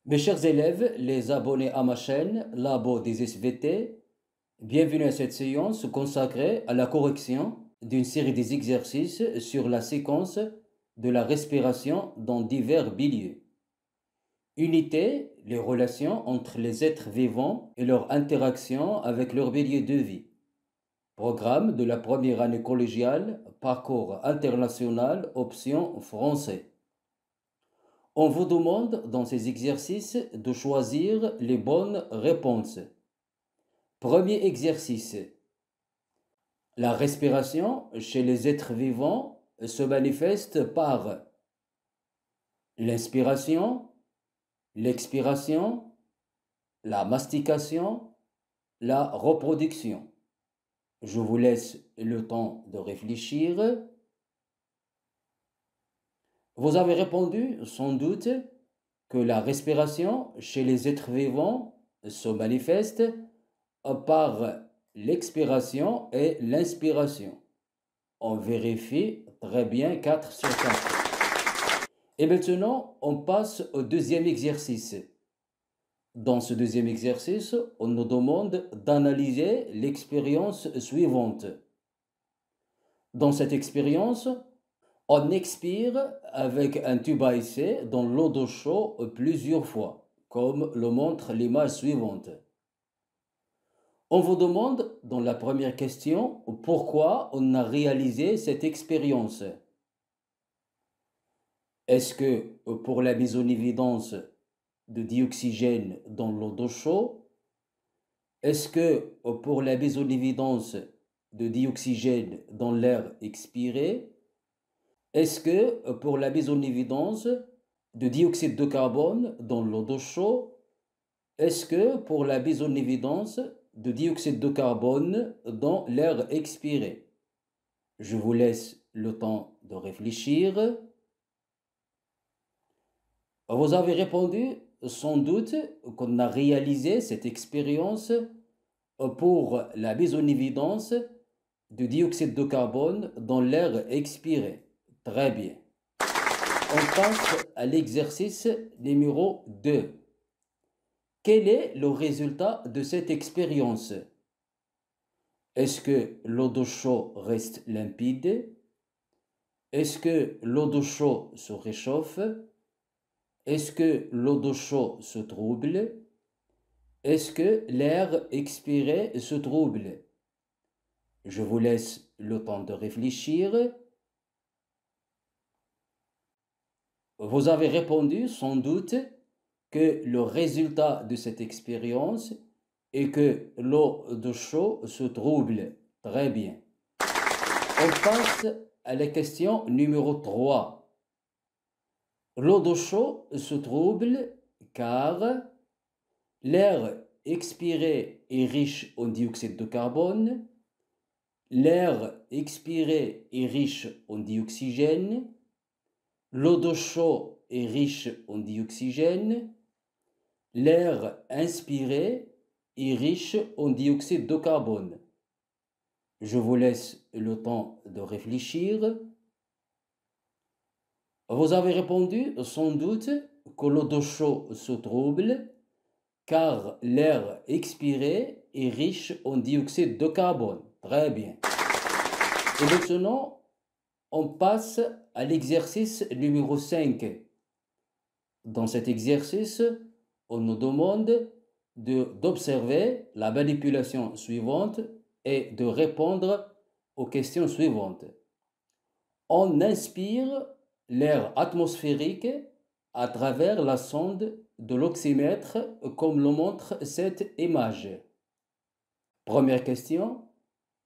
Mes chers élèves, les abonnés à ma chaîne, Labo des SVT, bienvenue à cette séance consacrée à la correction d'une série des exercices sur la séquence de la respiration dans divers milieux. Unité, les relations entre les êtres vivants et leur interaction avec leur milieu de vie. Programme de la première année collégiale, parcours international, option français. On vous demande dans ces exercices de choisir les bonnes réponses. Premier exercice. La respiration chez les êtres vivants se manifeste par l'inspiration, l'expiration, la mastication, la reproduction. Je vous laisse le temps de réfléchir. Vous avez répondu sans doute que la respiration chez les êtres vivants se manifeste par l'expiration et l'inspiration. On vérifie très bien 4 sur 4. Et maintenant, on passe au deuxième exercice. Dans ce deuxième exercice, on nous demande d'analyser l'expérience suivante. Dans cette expérience, on expire avec un tube à essai dans l'eau d'eau chaude plusieurs fois, comme le montre l'image suivante. On vous demande, dans la première question, pourquoi on a réalisé cette expérience. Est-ce que pour la mise en évidence de dioxygène dans l'eau d'eau chaude? Est-ce que pour la mise en évidence de dioxygène dans l'air expiré? Est-ce que pour la mise en évidence de dioxyde de carbone dans l'eau d'eau chaude? Est-ce que pour la mise en évidence de dioxyde de carbone dans l'air expiré? Je vous laisse le temps de réfléchir. Vous avez répondu sans doute qu'on a réalisé cette expérience pour la mise en évidence de dioxyde de carbone dans l'air expiré. Très bien. On passe à l'exercice numéro 2. Quel est le résultat de cette expérience? Est-ce que l'eau d'eau chaude reste limpide? Est-ce que l'eau d'eau chaude se réchauffe? Est-ce que l'eau d'eau chaude se trouble? Est-ce que l'air expiré se trouble? Je vous laisse le temps de réfléchir. Vous avez répondu sans doute que le résultat de cette expérience est que l'eau d'eau chaude se trouble. Très bien. On passe à la question numéro 3. L'eau d'eau chaude se trouble car l'air expiré est riche en dioxyde de carbone, l'air expiré est riche en dioxygène, l'eau d'eau chaude est riche en dioxygène, l'air inspiré est riche en dioxyde de carbone. Je vous laisse le temps de réfléchir. Vous avez répondu sans doute que l'eau d'eau chaude se trouble car l'air expiré est riche en dioxyde de carbone. Très bien. Et maintenant, on passe à l'exercice numéro 5. Dans cet exercice, on nous demande d'observer la manipulation suivante et de répondre aux questions suivantes. On inspire l'air atmosphérique à travers la sonde de l'oxymètre, comme le montre cette image. Première question.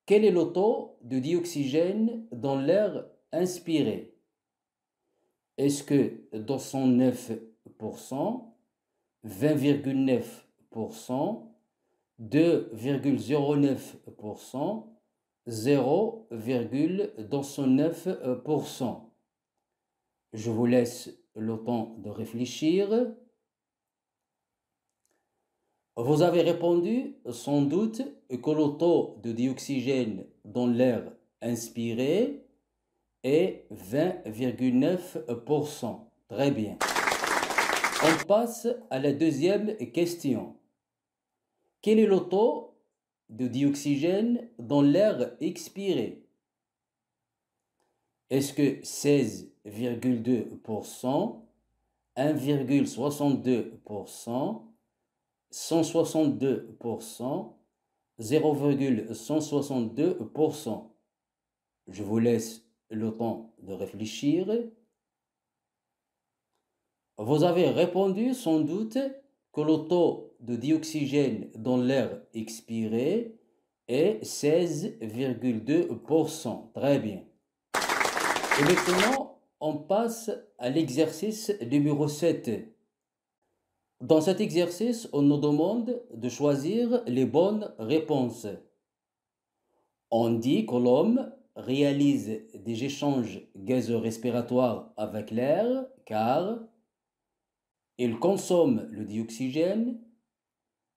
Quel est le taux de dioxygène dans l'air inspiré? Est-ce que 209%, 20,9%, 2,09%, 0,209%? Je vous laisse le temps de réfléchir. Vous avez répondu sans doute que le taux de dioxygène dans l'air inspiré est 20,9%. Très bien. On passe à la deuxième question. Quel est le taux de dioxygène dans l'air expiré? Est-ce que 16,2%, 1,62%, 162%, 0,162%? Je vous laisse le temps de réfléchir. Vous avez répondu sans doute que le taux de dioxygène dans l'air expiré est 16,2%. Très bien. Et maintenant, on passe à l'exercice numéro 7. Dans cet exercice, on nous demande de choisir les bonnes réponses. On dit que l'homme réalise des échanges gazeux respiratoires avec l'air car il consomme le dioxygène,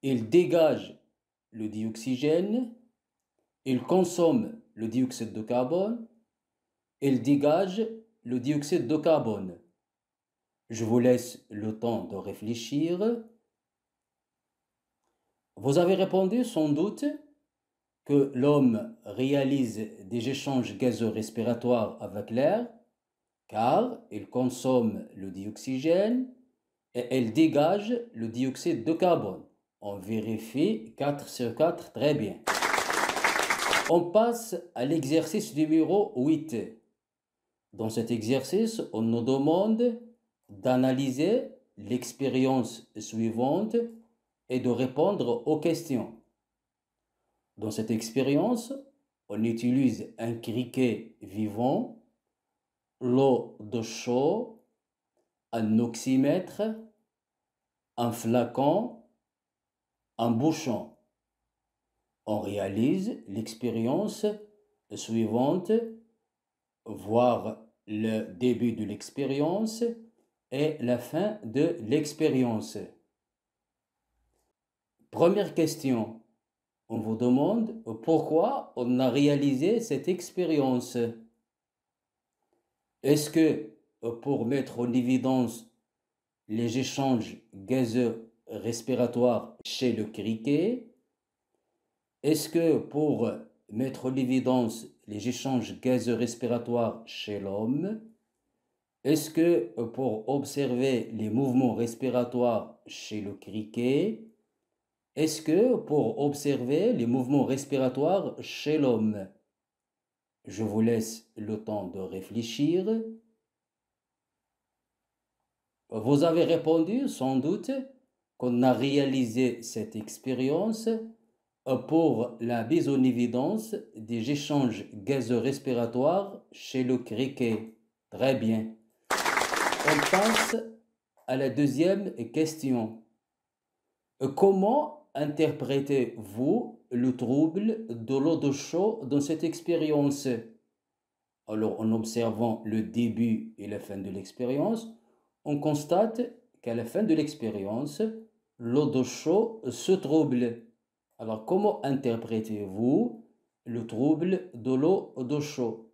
il dégage le dioxygène, il consomme le dioxyde de carbone, il dégage le dioxyde de carbone. Je vous laisse le temps de réfléchir. Vous avez répondu sans doute que l'homme réalise des échanges gazeux respiratoires avec l'air car il consomme le dioxygène et il dégage le dioxyde de carbone. On vérifie 4 sur 4, très bien. On passe à l'exercice numéro 8. Dans cet exercice, on nous demande d'analyser l'expérience suivante et de répondre aux questions. Dans cette expérience, on utilise un criquet vivant, l'eau de chaud, un oxymètre, un flacon, un bouchon. On réalise l'expérience suivante, voir le début de l'expérience et la fin de l'expérience. Première question. On vous demande pourquoi on a réalisé cette expérience. Est-ce que pour mettre en évidence les échanges gazeux respiratoires chez le criquet? Est-ce que pour mettre en évidence les échanges gazeux respiratoires chez l'homme? Est-ce que pour observer les mouvements respiratoires chez le criquet? Est-ce que pour observer les mouvements respiratoires chez l'homme? Je vous laisse le temps de réfléchir. Vous avez répondu sans doute qu'on a réalisé cette expérience pour la mise en évidence des échanges gazeux respiratoires chez le criquet. Très bien. On passe à la deuxième question. Comment interprétez-vous le trouble de l'eau de chaud dans cette expérience? Alors, en observant le début et la fin de l'expérience, on constate qu'à la fin de l'expérience, l'eau de chaud se trouble. Alors, comment interprétez-vous le trouble de l'eau de chaud?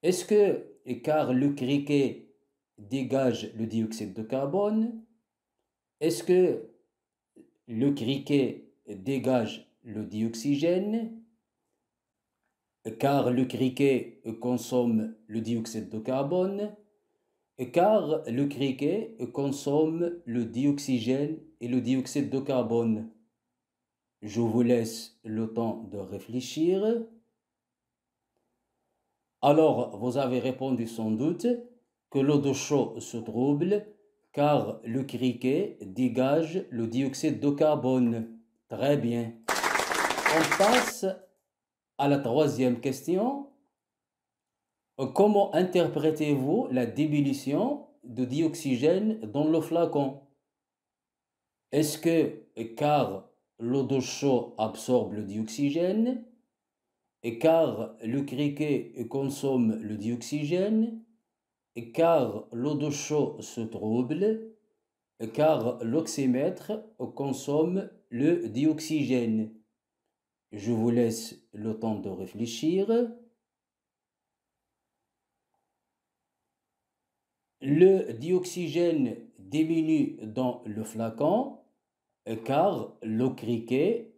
Est-ce que, car le criquet dégage le dioxyde de carbone, est-ce que le criquet dégage le dioxygène, car le criquet consomme le dioxyde de carbone, car le criquet consomme le dioxygène et le dioxyde de carbone? Je vous laisse le temps de réfléchir. Alors, vous avez répondu sans doute que l'eau de chaud se trouble car le criquet dégage le dioxyde de carbone. Très bien. On passe à la troisième question. Comment interprétez-vous la diminution de dioxygène dans le flacon? Est-ce que car l'eau de chaud absorbe le dioxygène, et car le criquet consomme le dioxygène, et car l'eau de chaud se trouble, et car l'oxymètre consomme le dioxygène? Je vous laisse le temps de réfléchir. Le dioxygène diminue dans le flacon car le criquet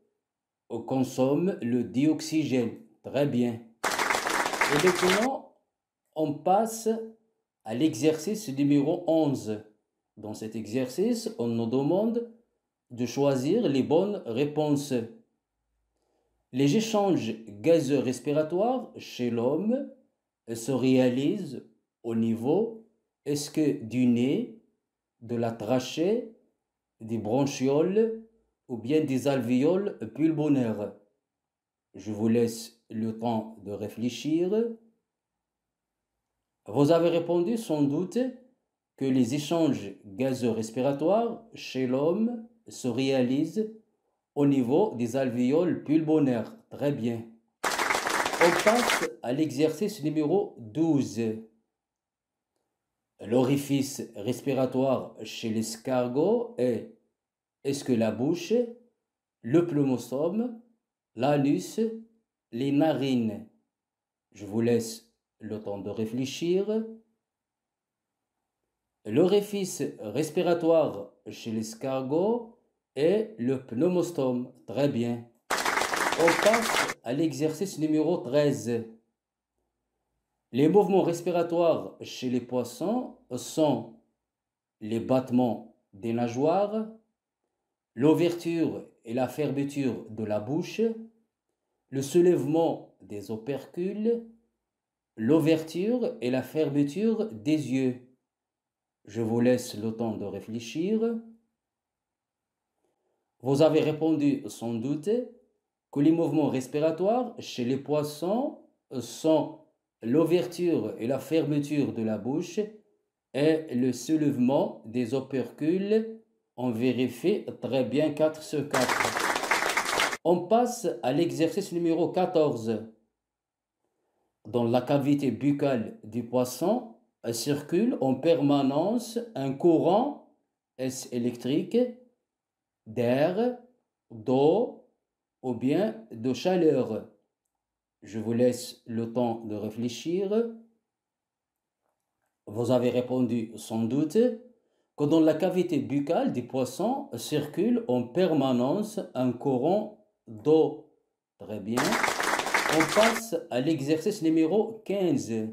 consomme le dioxygène. Très bien. Et maintenant, on passe à l'exercice numéro 11. Dans cet exercice, on nous demande de choisir les bonnes réponses. Les échanges gazeux respiratoires chez l'homme se réalisent au niveau du nez, de la trachée, des bronchioles ou bien des alvéoles pulmonaires. Je vous laisse le temps de réfléchir. Vous avez répondu sans doute que les échanges gazeux respiratoires chez l'homme se réalisent au niveau des alvéoles pulmonaires. Très bien. On passe à l'exercice numéro 12. L'orifice respiratoire chez l'escargot est-ce que la bouche, le pneumostome, l'anus, les narines? Je vous laisse le temps de réfléchir. L'orifice respiratoire chez l'escargot est le pneumostome. Très bien. On passe à l'exercice numéro 13. Les mouvements respiratoires chez les poissons sont les battements des nageoires, l'ouverture et la fermeture de la bouche, le soulèvement des opercules, l'ouverture et la fermeture des yeux. Je vous laisse le temps de réfléchir. Vous avez répondu sans doute que les mouvements respiratoires chez les poissons sont l'ouverture et la fermeture de la bouche et le soulèvement des opercules. On vérifie très bien 4 sur 4. On passe à l'exercice numéro 14. Dans la cavité buccale du poisson circule en permanence un courant électrique, d'air, d'eau ou bien de chaleur. Je vous laisse le temps de réfléchir. Vous avez répondu sans doute que dans la cavité buccale du poisson circule en permanence un courant d'eau. Très bien. On passe à l'exercice numéro 15.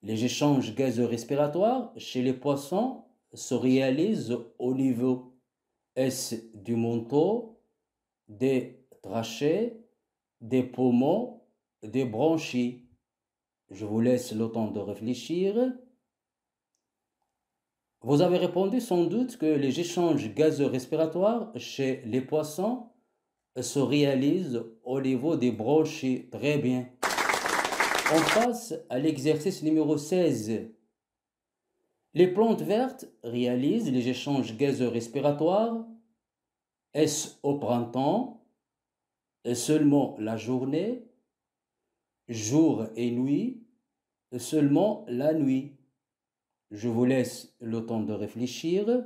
Les échanges gazeux respiratoires chez les poissons se réalisent au niveau du manteau, des trachées, des poumons, des bronchies. Je vous laisse le temps de réfléchir. Vous avez répondu sans doute que les échanges gazeux respiratoires chez les poissons se réalisent au niveau des bronchies. Très bien. On passe à l'exercice numéro 16. Les plantes vertes réalisent les échanges gazeux respiratoires. Est-ce au printemps, seulement la journée, jour et nuit, seulement la nuit? Je vous laisse le temps de réfléchir.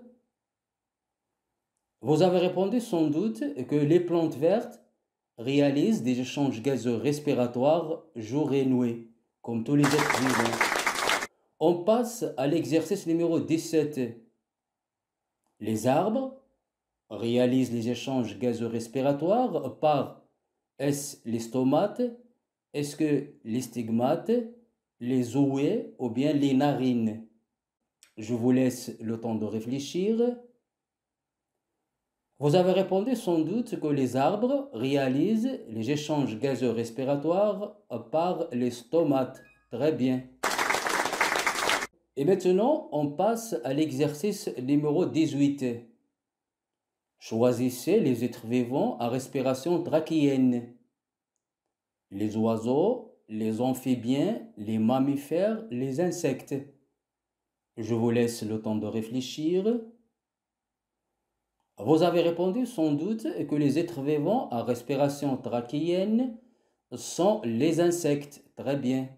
Vous avez répondu sans doute que les plantes vertes réalisent des échanges gazeux respiratoires jour et nuit, comme tous les êtres vivants. On passe à l'exercice numéro 17. Les arbres réalisent les échanges gazeux respiratoires par les stomates, est-ce que les stigmates, les ouées ou bien les narines? Je vous laisse le temps de réfléchir. Vous avez répondu sans doute que les arbres réalisent les échanges gazeux respiratoires par les stomates. Très bien. Et maintenant, on passe à l'exercice numéro 18. Choisissez les êtres vivants à respiration trachéenne. Les oiseaux, les amphibiens, les mammifères, les insectes. Je vous laisse le temps de réfléchir. Vous avez répondu sans doute que les êtres vivants à respiration trachéenne sont les insectes. Très bien.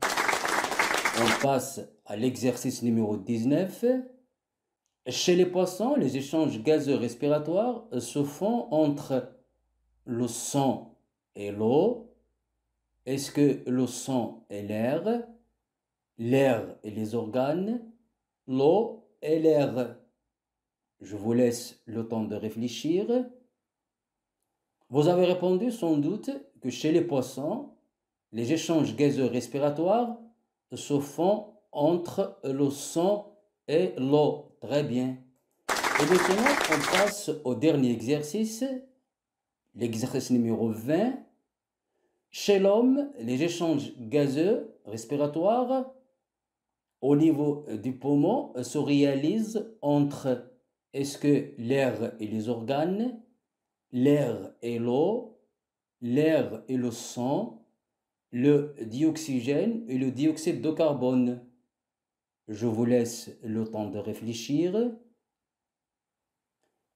On passe à l'exercice numéro 19. Chez les poissons, les échanges gazeux respiratoires se font entre le sang et l'eau. Est-ce que le sang est l'air et les organes, l'eau et l'air? Je vous laisse le temps de réfléchir. Vous avez répondu sans doute que chez les poissons, les échanges gazeux respiratoires se font entre le sang et l'eau. Très bien. Et maintenant, on passe au dernier exercice, l'exercice numéro 20. Chez l'homme, les échanges gazeux respiratoires au niveau du poumon se réalisent entre est-ce que l'air et les organes, l'air et l'eau, l'air et le sang, le dioxygène et le dioxyde de carbone. Je vous laisse le temps de réfléchir.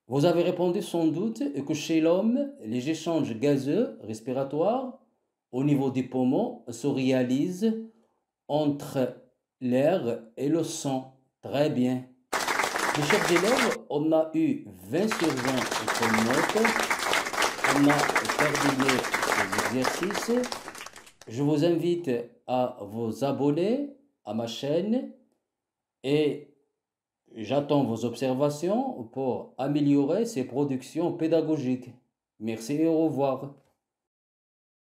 Vous avez répondu sans doute que chez l'homme, les échanges gazeux respiratoires au niveau des poumons se réalisent entre l'air et le sang. Très bien. Mes chers élèves, on a eu 20 sur 20 comme note. On a terminé ces exercices. Je vous invite à vous abonner à ma chaîne et j'attends vos observations pour améliorer ces productions pédagogiques. Merci et au revoir.